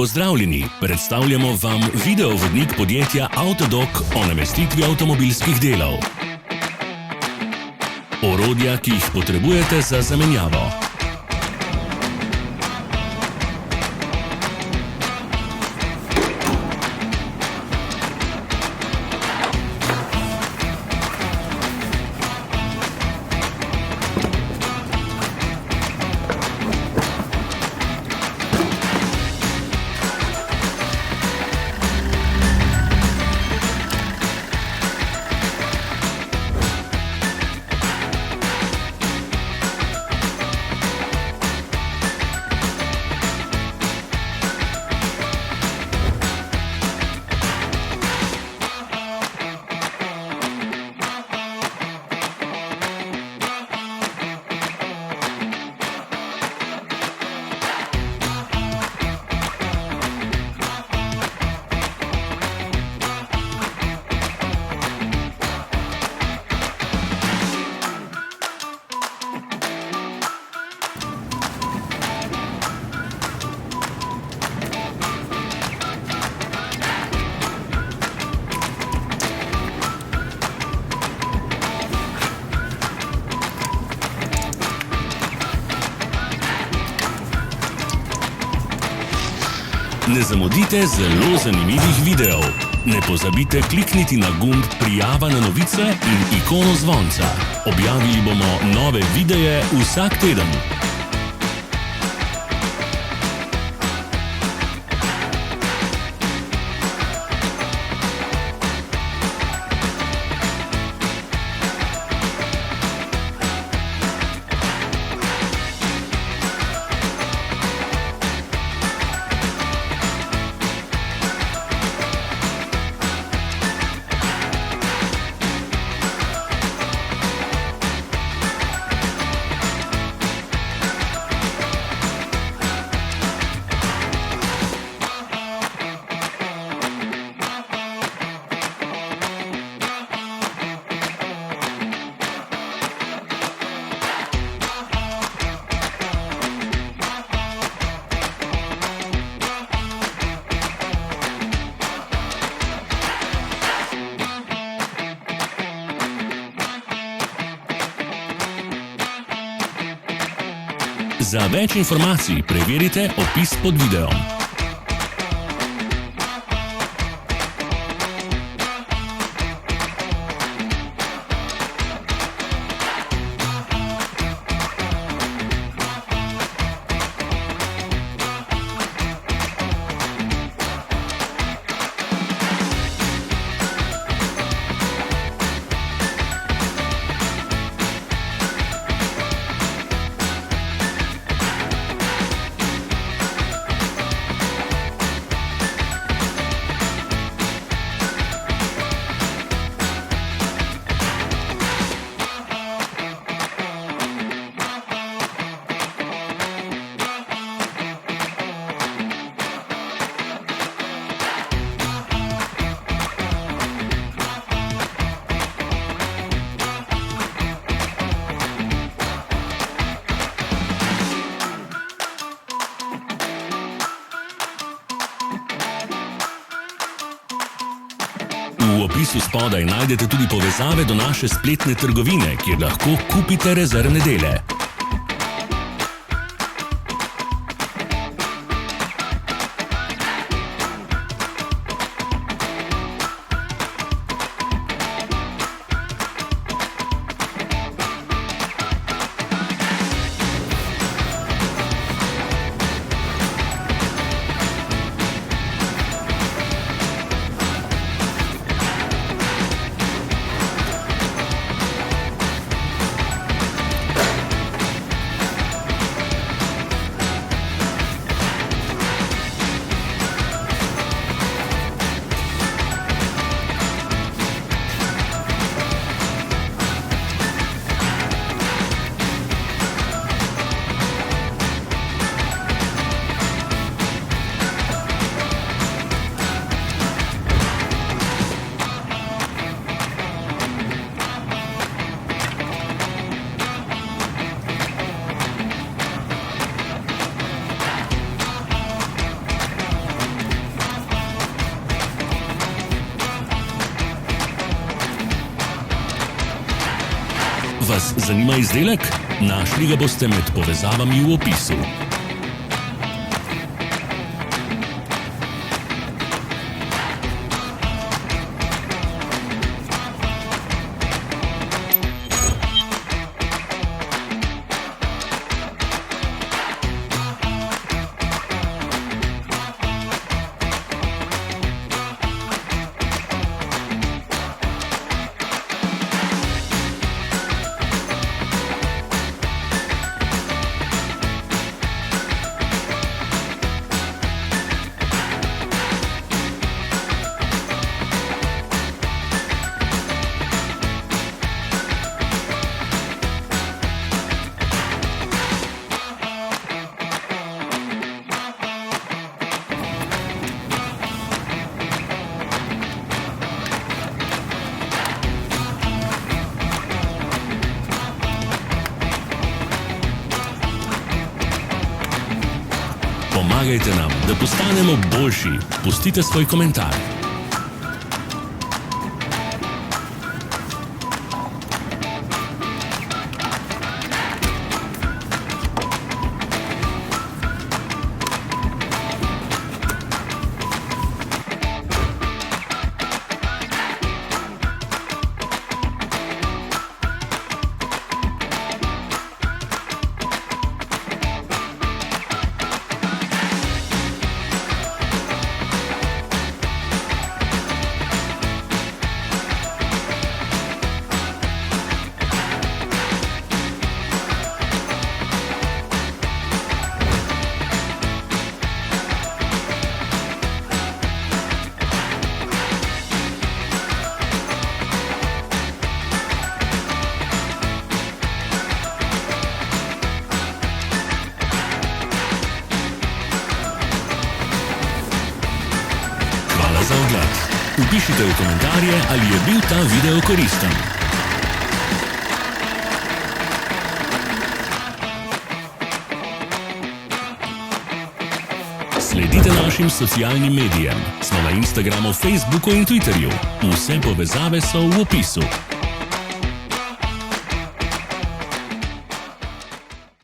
Pozdravljeni, predstavljamo vam videovodnik podjetja Avtodok o namestitvi avtomobilskih delov. Orodja, ki jih potrebujete za zamenjavo. Ne zamudite zelo zanimivih videov. Ne pozabite klikniti na gumb Prijava na novice in ikono zvonca. Objavili bomo nove videe vsak teden. Za več informacij preverite opis pod videom. V opisu spodaj najdete tudi povezave do naše spletne trgovine, kjer lahko kupite rezervne dele. Vas zanima izdelek? Našli ga boste med povezavami v opisu. Pomagajte nam, da postanemo boljši. Pustite svoj komentar. Za ogled. Vpišite v komentarje, ali je bil ta video koristen. Sledite našim socialnim medijem. Smo na Instagramu, Facebooku in Twitterju. Vse povezave so v opisu.